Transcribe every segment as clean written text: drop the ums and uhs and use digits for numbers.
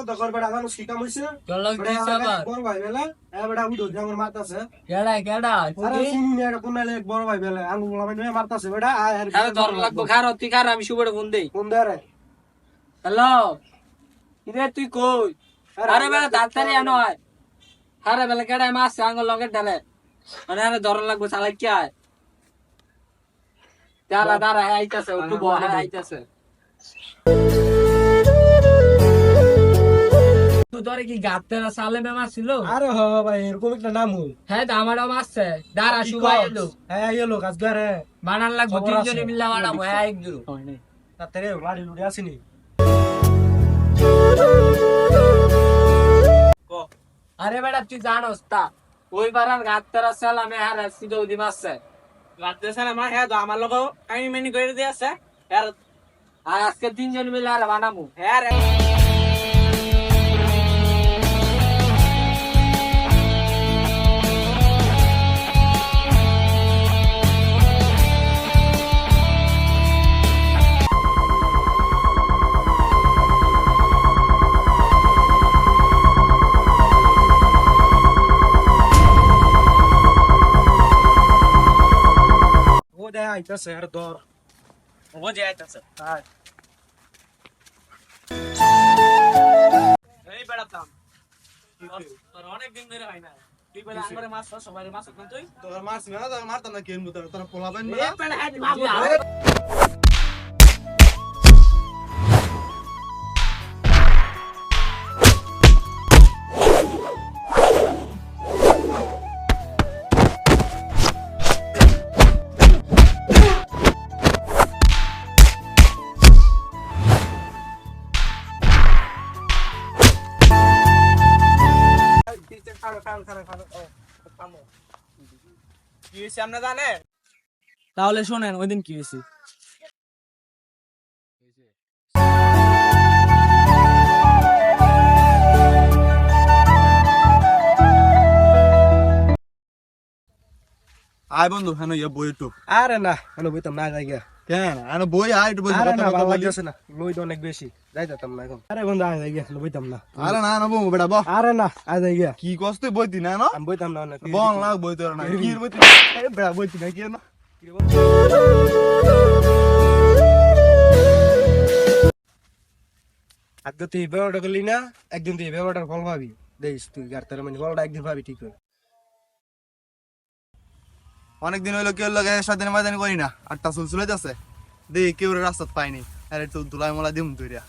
দকর বেটা জানো কি কাম হইছে চলো কি সবার বড় ভাই বেলা বেটা উঠো আমার মারতাছে কেডা আরে চিনি না কোনালে এক বড় ভাই বেলা আঙ্গুল লাগাই মারতাছে বেটা আরে ধর লাগবো খারো তুই খার আমি শুভরে ফোন দেই কোন দারে হ্যালো কিরে তুই কই আরে বেলা তাড়াতাড়ি আনো হয় আরে বেলা কেডা মাছ আঙ্গুল লগে ডালে মানে আরে ধর লাগবো চালাই কি আয় দাঁড়া দাঁড়া আইতাছে একটু বড় আইতাছে তুই ধরে কি গাতেরা সালে মে মাছ ছিল আরে হ ভাই এরকম একটা নাম হই হ্যাঁ আমারও মাছছে দাঁড়া শুভাই এলো হ্যাঁ এলো কাজ করে বানান লাগবো তিনজনে মিল্লা বানাবো হ্যাঁ একজুড়ো তাতে বাড়ি লুড়ে আসিনি আরে বেটা তুই জানোস তা ওই বারার গাতেরা সালামে আর সিধো দি মাছছে গাতেরা সালামে হ্যাঁ তো আমার লোক কাই মেনি করে দিয়ে আছে আর আজকে তিনজন মিলে আর বানাবো হ্যাঁ ও দে আইতাছে আর দর ও যে আইতাছে হ্যাঁ এই বেড়াতাম তোর অনেক দিন ধরে হয় না তুই বলে আমারে মাছ সবাই মাছ কোন তুই তোর মারছ না তোর মারতা না কেন তোর পোলা বাইন এই বেড়া হাত বাবু কি হয়েছে আপনারা জানেন তাহলে শোনেন ওই দিন কি হয়েছে আয় বন্ধু হ্যাঁ ইয়া বই একটু আরে না আমি বইতাম না যাই গিয়া কেন আনো বই আয় একটু বই আরে না কথা ভালো বলি লাগতেছে না লই তো অনেক বেশি যাইতাম না এখন আরে বন্ধু আয় যাই গিয়া বইতাম না আরে না বউ বেটা বহ আরে না আয় যাই গিয়া কি কষ্ট বইতি না না আমি বইতাম না অনেক বল না বই তোর না কি বইতি এ বেটা বইতি না কি না আজকে তুই ব্যবহারটা করলি না একদিন তুই ব্যবহারটার ফল পাবি দেখিস তুই গাড়িতে মানে ফলটা একদিন পাবি ঠিক করে অনেকদিন হইলো কেউ লাগে সাদিন মাদানি করি না আটটা চুলচুলে যাচ্ছে দেখি কেউ রাস্তা পাইনি আরে একটু ধুলাই মোলা দিম তুইরা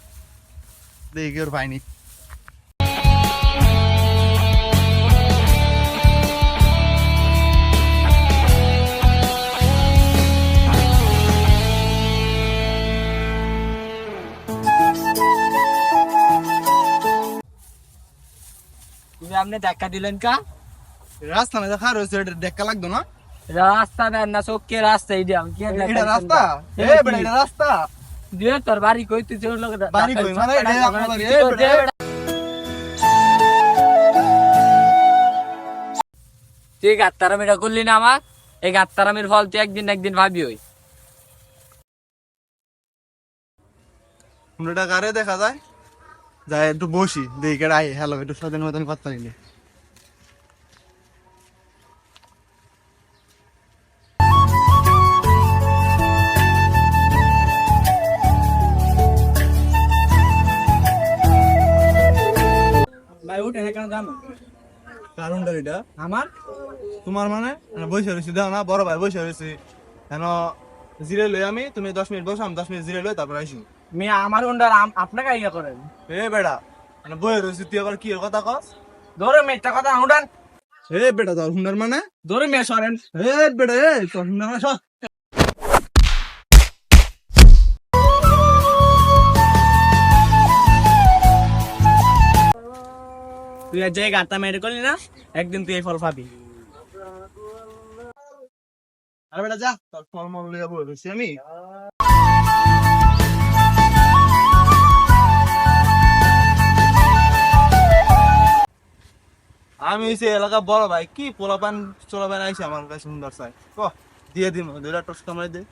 দেখি কেউ পাইনি তুমি আপনি দেখা দিলেন কা রাস্তা না দেখা রয়েছে দেখা লাগতো না রাস্তা দেন না চোখকে রাস্তা এই দিলাম কি এটা রাস্তা এ বেটা এটা রাস্তা দিয়ে তোর বাড়ি কই তুই তোর লোক বাড়ি কই মানে এটা আপনার বাড়ি এ বেটা তুই গাত্তারামিটা করলি না আমার এই গাত্তারামির ফল তুই একদিন একদিন ভাবি হই কোনটা কারে দেখা যায় যাই একটু বসি দেখি কেডা আই হ্যালো একটু সাদিন মাদানি কথা নিলে ভাই উঠে কেন জানো কারণটা এটা আমার তোমার মানে বসে রয়েছি দাও না বড় ভাই বসে রয়েছি কেন জিরে লই আমি তুমি 10 মিনিট বসো আমি 10 মিনিট জিরে লই তারপর আইসি মেয়ে আমার উন্ডার আপনাকে ইয়া করেন এ বেটা মানে বই রয়েছি তুই আবার কি এর কথা কস ধরে মেয়েটা কথা উন্ডান এ বেটা তোর হুন্ডার মানে ধরে মেয়ে সরেন এ বেটা এ তোর হুন্ডার মানে সব তুই যে গাতা মেরে করলি না একদিন তুই এই ফল পাবি আরে বেটা যা তোর ফলমল লইয়া বই রয়েছি আমি আমি হইছে এলাকা বড় ভাই কি পোলাপান চোলাপান আইছে আমার কাছে সুন্দর চাই ক দিয়ে দিম দুইটা টস কামড়াই দে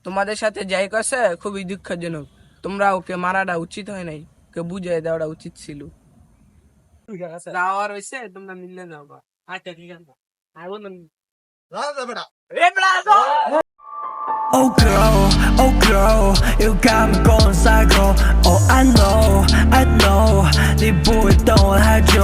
তোমাদের সাথে যাই করছে খুবই দুঃখজনক। তোমরা ওকে মারাটা উচিত হয় নাই, ওকে বুঝিয়ে দেওয়াটা উচিত ছিল। যাওয়ার হয়েছে তোমরা মিললে যাবা। আচ্ছা ঠিক আছে আর বন্ধু Oh girl, you got me going psycho. Oh I know, 你不会懂我太久。